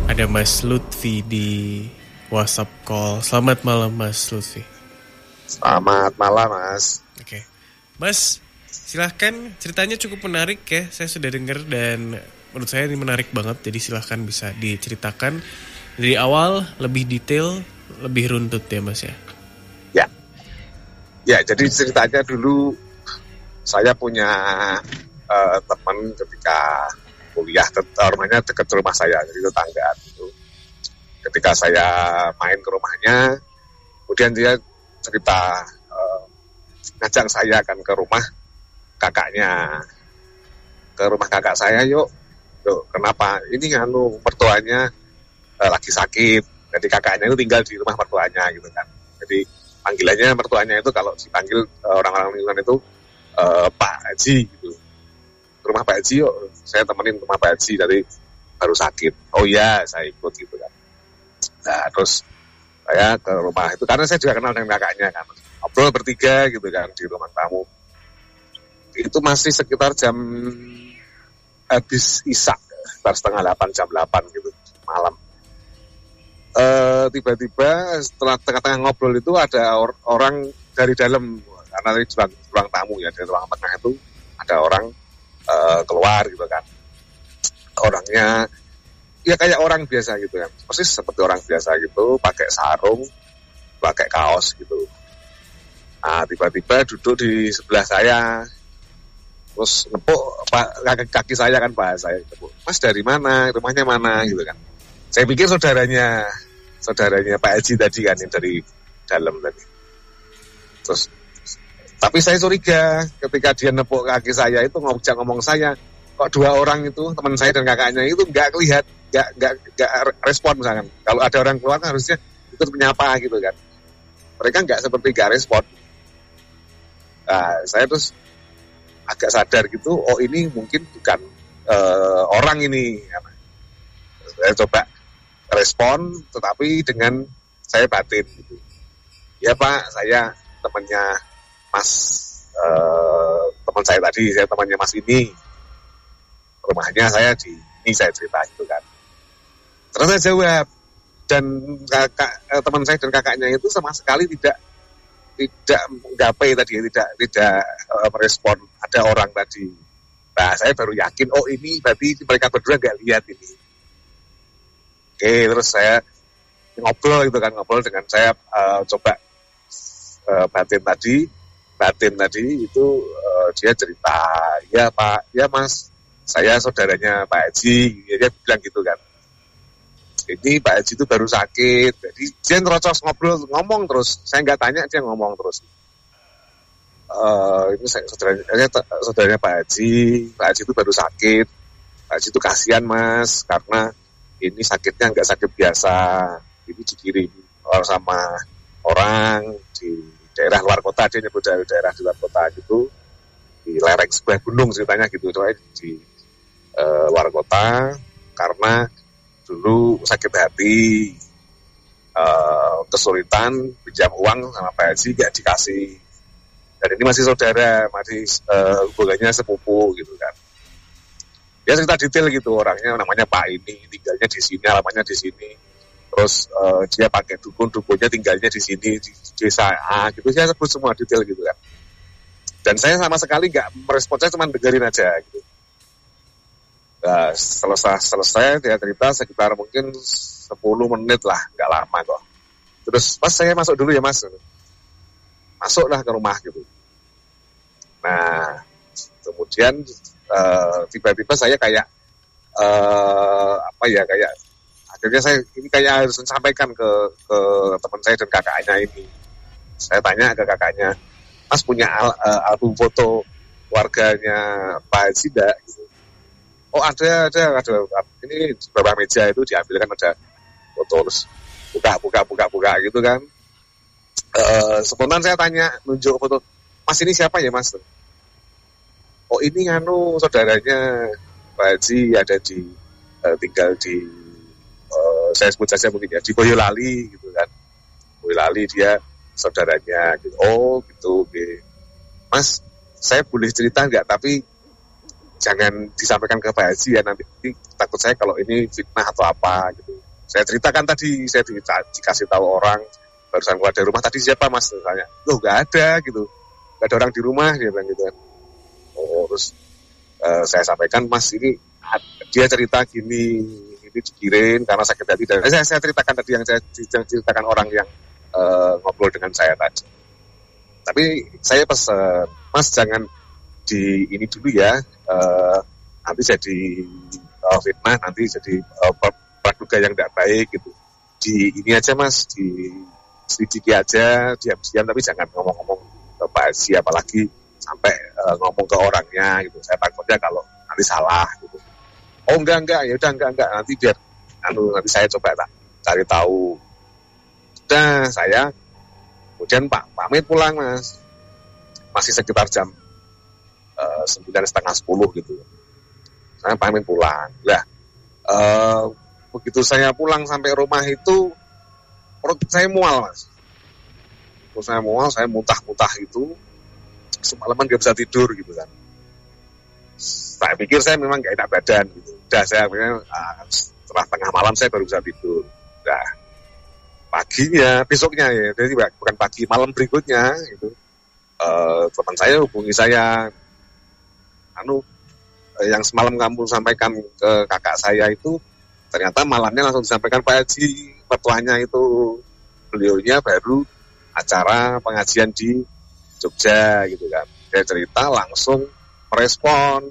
Ada Mas Lutfi di WhatsApp call. Selamat malam Mas Lutfi. Selamat malam Mas. Oke, Mas, silahkan, ceritanya cukup menarik ya. Saya sudah dengar dan menurut saya ini menarik banget. Jadi silahkan bisa diceritakan dari awal, lebih detail, lebih runtut ya Mas ya. Ya, jadi ceritanya dulu saya punya teman ketika kuliah, rumahnya dekat rumah saya, jadi tetanggaan itu. Ketika saya main ke rumahnya, kemudian dia cerita ngajak saya kan ke rumah kakaknya, ke rumah kakak saya, yuk kenapa? Ini mertuanya lagi sakit, jadi kakaknya itu tinggal di rumah mertuanya gitu kan. Jadi panggilannya mertuanya itu kalau dipanggil orang-orang lingkungan itu Pak Haji gitu. Ke rumah Pak Haji, yuk saya temenin ke rumah Pak Haji dari baru sakit. Oh iya, saya ikut gitu kan. Nah terus saya ke rumah itu karena saya juga kenal dengan kakaknya kan. Ngobrol bertiga gitu kan di ruang tamu. Itu masih sekitar jam habis isak, sekitar setengah 8, jam 8 gitu malam. Tiba-tiba setelah tengah-tengah ngobrol itu ada orang dari dalam, karena di ruang tamu ya, di ruang tengah itu ada orang keluar gitu kan. Orangnya ya kayak orang biasa gitu kan, persis seperti orang biasa gitu, pakai sarung, pakai kaos gitu. Nah tiba-tiba duduk di sebelah saya, terus nepuk kaki saya kan, bahasa saya, Mas dari mana, rumahnya mana gitu kan. Saya pikir saudaranya Pak Haji tadi kan, yang dari dalam tadi. Terus tapi saya curiga ketika dia nepuk kaki saya itu, ngomong saya, kok dua orang itu, teman saya dan kakaknya itu nggak respon misalkan. Kalau ada orang keluar kan harusnya ikut menyapa gitu kan. Mereka nggak seperti nggak respon. Nah, saya terus agak sadar gitu, oh ini mungkin bukan orang ini. Saya coba respon, tetapi dengan saya batin gitu. Ya Pak, saya temannya Mas, teman saya tadi, saya temannya Mas ini. Rumahnya saya di ini, saya cerita gitu kan. Terus saya jawab, dan teman saya dan kakaknya itu sama sekali tidak menggapai tadi, tidak merespon ada orang tadi. Nah, saya baru yakin, oh ini berarti mereka berdua nggak lihat ini. Oke, terus saya ngobrol dengan saya, coba batin tadi itu, dia cerita, ya Pak, ya Mas, saya saudaranya Pak Haji, dia bilang gitu kan. Ini Pak Haji itu baru sakit, jadi dia nerocos ngomong terus, saya nggak tanya, dia ngomong terus. Ini saudaranya Pak Haji itu baru sakit, Pak Haji itu kasihan Mas, karena ini sakitnya nggak sakit biasa, ini dikirim sama orang di daerah luar kota, dia nyebut daerah di luar kota gitu, di lereng sebelah gunung ceritanya gitu, di luar kota, karena dulu sakit hati, kesulitan pinjam uang sama Pak Haji nggak dikasih, dan ini masih saudara, masih hubungannya sepupu gitu kan. Dia cerita detail gitu, orangnya namanya Pak ini, tinggalnya di sini, alamatnya di sini. Terus dia pakai dukunnya tinggalnya di sini, di desa A gitu. Saya sebut semua detail gitu kan. Dan saya sama sekali nggak merespon, saya cuma dengerin aja gitu. Nah, selesai dia cerita sekitar mungkin 10 menit lah, nggak lama kok. Terus, Mas saya masuk dulu ya Mas. Masuklah ke rumah gitu. Nah, kemudian tiba-tiba saya kayak akhirnya saya ini kayak harus sampaikan ke teman saya dan kakaknya ini. Saya tanya ke kakaknya, Mas punya album foto warganya Pak Haji enggak gitu. Oh ada, ini di bawah meja itu diambil kan, ada foto, terus buka gitu kan. Spontan saya tanya, nunjuk foto, Mas ini siapa ya Mas? Oh ini saudaranya Pak Haji, ada di tinggal di saya sebut saja mungkin ya di Boyolali gitu kan. Boyolali, dia saudaranya gitu. Oh gitu, okay. Mas saya boleh cerita nggak, tapi jangan disampaikan ke Pak Haji ya, nanti takut saya kalau ini fitnah atau apa gitu. Saya ceritakan tadi, saya dikasih tahu orang barusan keluar dari rumah, tadi siapa mas? Tanya, loh nggak ada gitu, nggak ada orang di rumah, dia bilang gitu kan. Oh, terus saya sampaikan, mas ini dia cerita gini, ini dikirim karena sakit hati. Dan saya ceritakan tadi yang saya ceritakan orang yang ngobrol dengan saya tadi. Tapi saya pesan, mas jangan di ini dulu ya, nanti jadi fitnah, nanti jadi praduga yang tidak baik gitu. Di ini aja mas, di sedikit aja, diam-diam, tapi jangan ngomong-ngomong ke Pak Haji, apalagi sampai ngomong ke orangnya gitu. Saya takutnya kalau nanti salah gitu. Oh enggak, ya udah enggak, nanti biar nanti saya coba cari tahu. Udah saya kemudian pamit pulang mas, masih sekitar jam 9:30 gitu. Saya pamit pulang. Lah, begitu saya pulang sampai rumah itu perut saya mual mas. Perut saya mual, saya muntah-muntah itu. Semalaman gak bisa tidur gitu kan. Saya pikir saya memang gak enak badan gitu. Udah saya akhirnya setelah tengah malam saya baru bisa tidur. Nah, paginya, besoknya ya, jadi bukan pagi, malam berikutnya itu teman saya hubungi saya, yang semalam kamu sampaikan ke kakak saya itu ternyata malamnya langsung disampaikan Pak Haji, mertuanya itu, beliaunya baru acara pengajian di Jogja gitu kan. Dia cerita langsung merespon,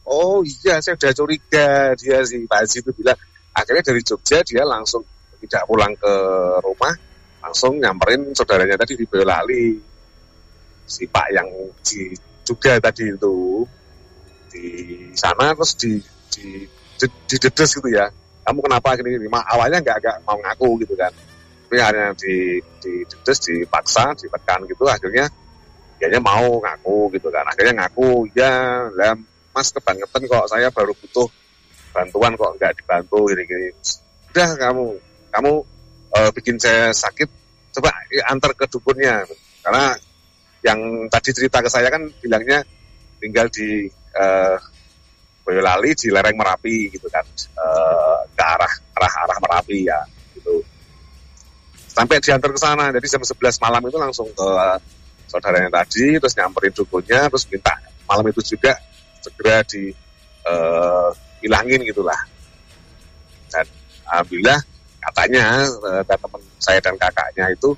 oh iya saya udah curiga, dia si Pak Haji itu bilang, akhirnya dari Jogja dia langsung tidak pulang ke rumah, langsung nyamperin saudaranya tadi di Boyolali, si Pak yang juga tadi itu di sana, terus didedes gitu ya, kamu kenapa gini? Awalnya nggak mau ngaku gitu kan, tapi akhirnya didedes, dipaksa, ditekan gitu, akhirnya dianya mau ngaku gitu kan, akhirnya ngaku, ya lah mas kebangetan kok, saya baru butuh bantuan kok nggak dibantu gini-gini. Udah kamu bikin saya sakit, coba antar ke dukunnya, karena yang tadi cerita ke saya kan bilangnya tinggal di Boyolali di lereng Merapi gitu kan, ke arah Merapi ya gitu. Sampai diantar ke sana, jadi jam 11 malam itu langsung ke saudaranya tadi, terus nyamperin dukunnya, terus minta malam itu juga segera hilangin gitulah. Dan alhamdulillah katanya teman saya dan kakaknya itu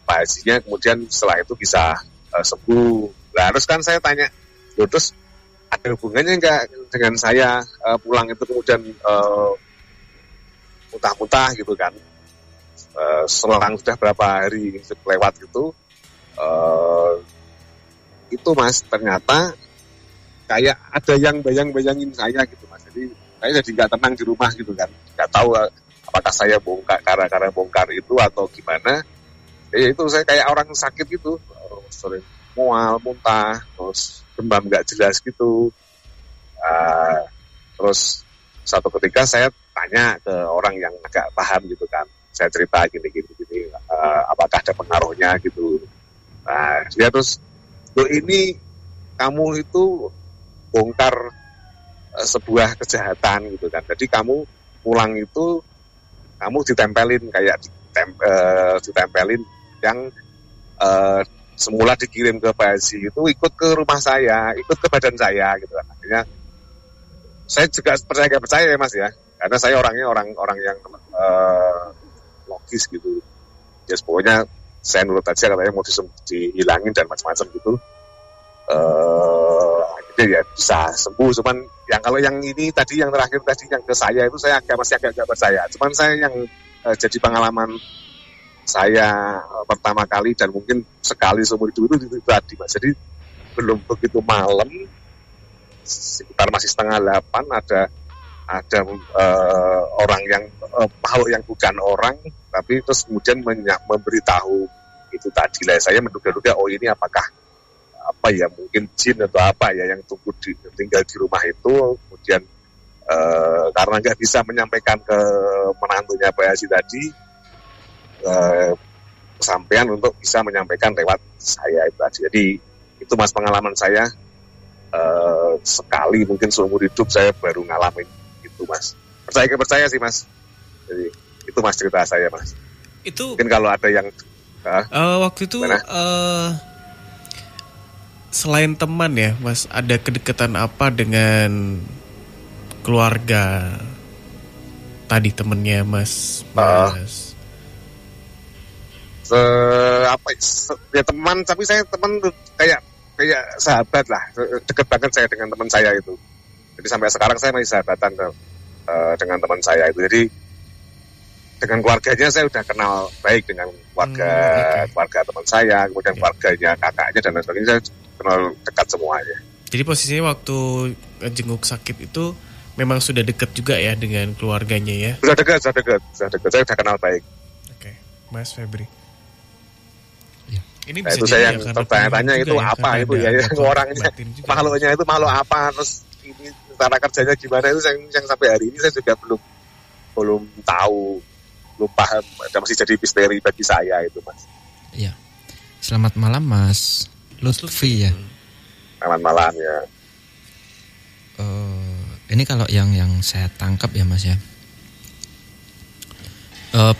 Pak Hajinya kemudian setelah itu bisa sembuh. Nah, terus kan saya tanya, terus ada hubungannya enggak dengan saya pulang itu kemudian muntah-muntah gitu kan, selang sudah berapa hari lewat gitu, itu mas ternyata kayak ada yang bayangin saya gitu mas, jadi saya jadi nggak tenang di rumah gitu kan, nggak tahu apakah saya bongkar karena bongkar itu atau gimana. Ya itu saya kayak orang sakit gitu, sering mual, muntah, terus demam nggak jelas gitu. Terus satu ketika saya tanya ke orang yang agak paham gitu kan, saya cerita gini, apakah ada pengaruhnya gitu. Nah dia terus, loh ini kamu itu bongkar sebuah kejahatan gitu kan, jadi kamu pulang itu kamu ditempelin kayak ditempelin yang semula dikirim ke Pak Haji itu ikut ke rumah saya, ikut ke badan saya gitu kan. Akhirnya saya juga nggak percaya ya mas ya, karena saya orangnya orang yang logis gitu. Ya pokoknya saya nurut aja, katanya mau dihilangin dan macam-macam gitu. Akhirnya ya bisa sembuh. Cuman kalau yang ini tadi, yang terakhir tadi yang ke saya itu saya masih agak percaya. Cuman saya yang jadi pengalaman saya pertama kali dan mungkin sekali seumur hidup itu tadi mas. Jadi belum begitu malam, sekitar masih 7:30 ada orang yang makhluk yang bukan orang, tapi terus kemudian memberitahu itu tadi lah. Saya menduga-duga, oh ini apakah apa ya, mungkin jin atau apa ya yang tinggal di rumah itu, kemudian karena nggak bisa menyampaikan ke menantunya Pak Haji tadi, kesampaian untuk bisa menyampaikan lewat saya itu tadi. Jadi itu mas pengalaman saya sekali mungkin seumur hidup saya baru ngalamin itu, Mas. Percaya sih, Mas. Jadi itu Mas cerita saya, Mas. Itu mungkin kalau ada yang waktu itu selain teman ya, Mas, ada kedekatan apa dengan keluarga tadi temennya Mas? Ya teman, tapi saya teman kayak sahabat lah, deket banget saya dengan teman saya itu. Jadi sampai sekarang saya masih sahabatan dengan teman saya itu. Jadi dengan keluarganya saya udah kenal baik dengan keluarga teman saya, kemudian keluarganya kakaknya dan lain sebagainya, saya kenal dekat semuanya. Jadi posisinya waktu jenguk sakit itu memang sudah dekat juga ya dengan keluarganya ya? Sudah dekat, saya udah kenal baik. Oke, Mas Febri. Ini itu saya yang bertanya-tanya itu ya, apa itu ya orangnya, makhluknya itu makhluk apa, terus ini cara kerjanya gimana, itu yang sampai hari ini saya juga belum tahu, belum paham, masih jadi misteri bagi saya itu, Mas. Iya. Selamat malam, Mas Lutfi ya. Selamat malam ya. Ini kalau yang saya tangkap ya, Mas ya.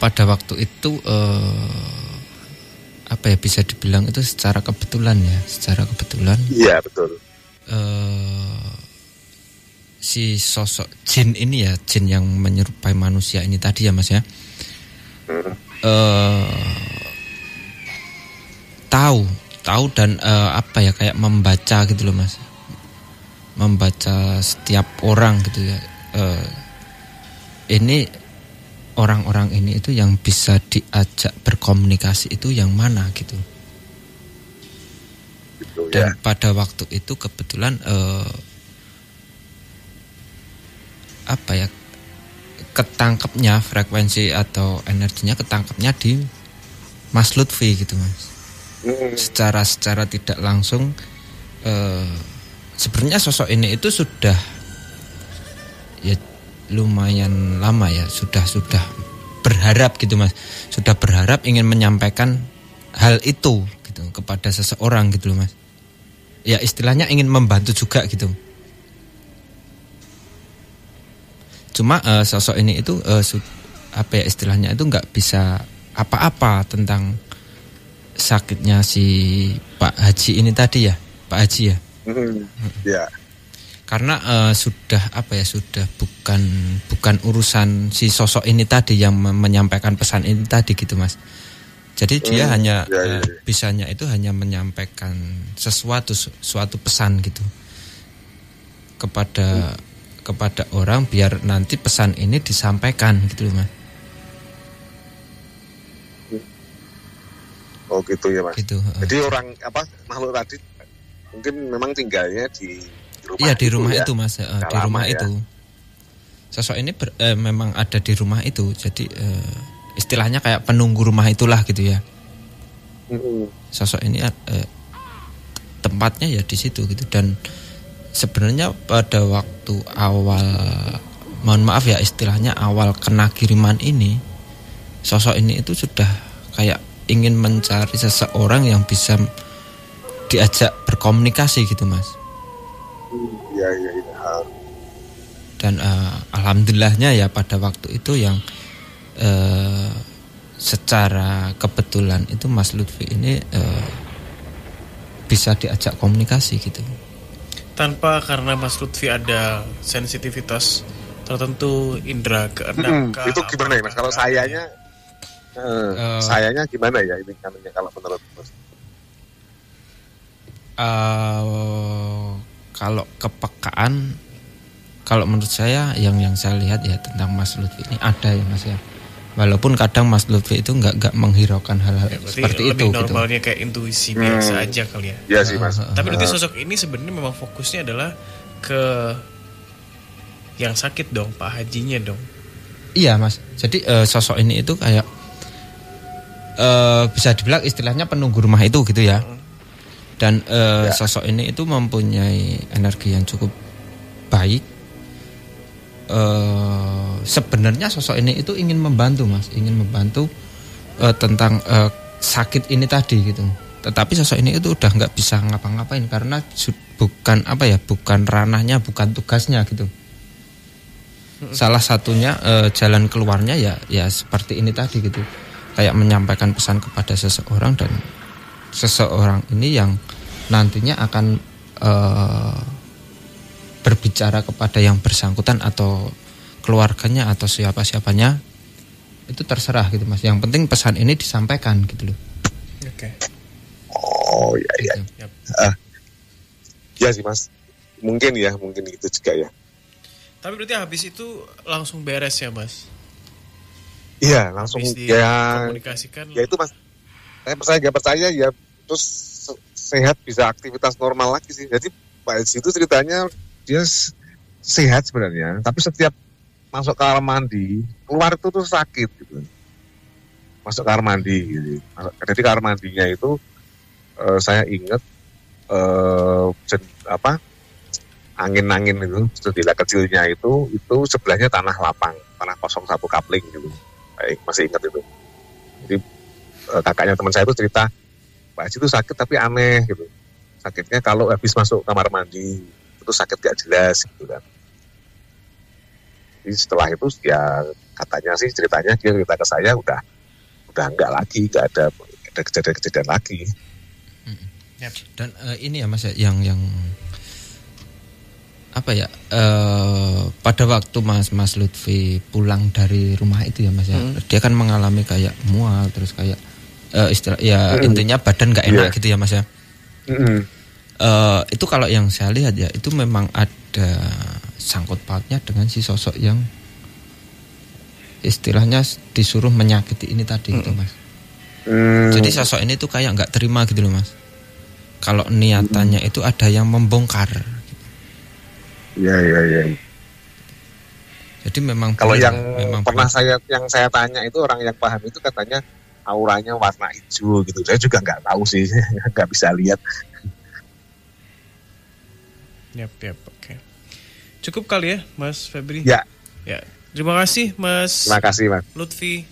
Pada waktu itu apa ya, bisa dibilang itu secara kebetulan. Iya, betul. Si sosok jin ini ya, jin yang menyerupai manusia ini tadi ya, Mas ya. Tahu dan apa ya, kayak membaca gitu loh, Mas. Membaca setiap orang gitu ya. Ini orang-orang ini itu yang bisa diajak berkomunikasi itu yang mana gitu. Dan pada waktu itu kebetulan apa ya, ketangkepnya frekuensi atau energinya ketangkepnya di Mas Lutfi gitu, Mas. Secara tidak langsung sebenarnya sosok ini itu sudah ya lumayan lama ya, sudah berharap gitu, Mas. Sudah berharap ingin menyampaikan hal itu gitu kepada seseorang gitu loh, Mas. Ya istilahnya ingin membantu juga gitu. Cuma sosok ini itu apa ya istilahnya itu nggak bisa apa-apa tentang sakitnya si Pak Haji ini tadi ya, Pak Haji ya. Ya. Karena sudah bukan urusan si sosok ini tadi yang menyampaikan pesan ini tadi gitu, Mas. Jadi dia hanya bisanya itu hanya menyampaikan suatu pesan gitu kepada orang biar nanti pesan ini disampaikan gitu loh, Mas. Oh gitu ya, Mas. Gitu. Jadi orang makhluk tadi mungkin memang tinggalnya di rumah. Iya, di rumah itu, itu, Mas. Di rumah itu. Sosok ini memang ada di rumah itu. Jadi istilahnya kayak penunggu rumah itulah gitu ya. Sosok ini tempatnya ya di situ gitu. Dan sebenarnya pada waktu awal, mohon maaf ya istilahnya awal kena kiriman ini, sosok ini itu sudah kayak ingin mencari seseorang yang bisa diajak berkomunikasi gitu, Mas. Iya. Dan alhamdulillahnya ya pada waktu itu yang secara kebetulan itu Mas Lutfi ini bisa diajak komunikasi gitu. Tanpa karena Mas Lutfi ada sensitivitas tertentu, indera keenam. Itu gimana ya, Mas? Kalau sayanya gimana ya ini namanya kalau menurut Mas? Kalau kepekaan, kalau menurut saya yang saya lihat ya tentang Mas Lutfi ini ada ya, Mas ya. Walaupun kadang Mas Lutfi itu nggak menghiraukan hal-hal seperti itu. Lebih normalnya gitu. Kayak intuisi biasa aja kali ya. Iya sih, Mas. Tapi berarti sosok ini sebenarnya memang fokusnya adalah ke yang sakit dong, Pak Hajinya dong. Iya, Mas. Jadi sosok ini itu kayak bisa dibilang istilahnya penunggu rumah itu gitu ya. Dan sosok ini itu mempunyai energi yang cukup baik. Sebenarnya sosok ini itu ingin membantu, Mas, ingin membantu tentang sakit ini tadi gitu. Tetapi sosok ini itu udah nggak bisa ngapa-ngapain karena bukan apa ya, bukan ranahnya, bukan tugasnya gitu. Salah satunya jalan keluarnya ya seperti ini tadi gitu, kayak menyampaikan pesan kepada seseorang, dan seseorang ini yang nantinya akan berbicara kepada yang bersangkutan atau keluarganya atau siapa-siapanya, itu terserah gitu Mas. Yang penting pesan ini disampaikan gitu loh. Oke. Oh iya. Yap. Ya sih Mas, mungkin itu juga ya. Tapi berarti habis itu langsung beres ya Mas? Iya, langsung ya. Komunikasikan. Ya itu Mas, saya percaya nggak percaya ya, terus sehat bisa aktivitas normal lagi sih. Jadi Pak Edi itu ceritanya dia sehat sebenarnya, tapi setiap masuk kamar mandi, keluar itu tuh sakit gitu. Masuk kamar mandi gitu. Jadi kamar mandinya itu saya ingat angin-angin itu, jendela kecilnya itu sebelahnya tanah lapang, tanah kosong 1 kapling gitu. Baik, masih ingat itu. Jadi kakaknya teman saya itu cerita, Pak Haji itu sakit tapi aneh gitu. Sakitnya kalau habis masuk kamar mandi itu sakit gak jelas gitu kan. Jadi setelah itu ya katanya sih ceritanya dia cerita ke saya udah enggak lagi, enggak ada kejadian lagi. Yep. Dan ini ya Mas yang apa ya, pada waktu Mas Lutfi pulang dari rumah itu ya Mas ya, dia kan mengalami kayak mual, terus kayak istilah ya intinya badan nggak enak gitu ya Mas ya. Itu kalau yang saya lihat ya, itu memang ada sangkut pautnya dengan si sosok yang istilahnya disuruh menyakiti ini tadi gitu Mas. Jadi sosok ini tuh kayak nggak terima gitu loh Mas, kalau niatannya itu ada yang membongkar. Iya. Jadi memang kalau yang pernah saya tanya itu, orang yang paham itu katanya auranya warna hijau gitu. Saya juga nggak tahu sih, nggak bisa lihat. Yap, oke. Cukup kali ya, Mas Febri? Ya. Terima kasih, Mas. Terima kasih, Mas Lutfi.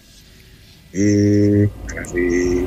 Terima kasih.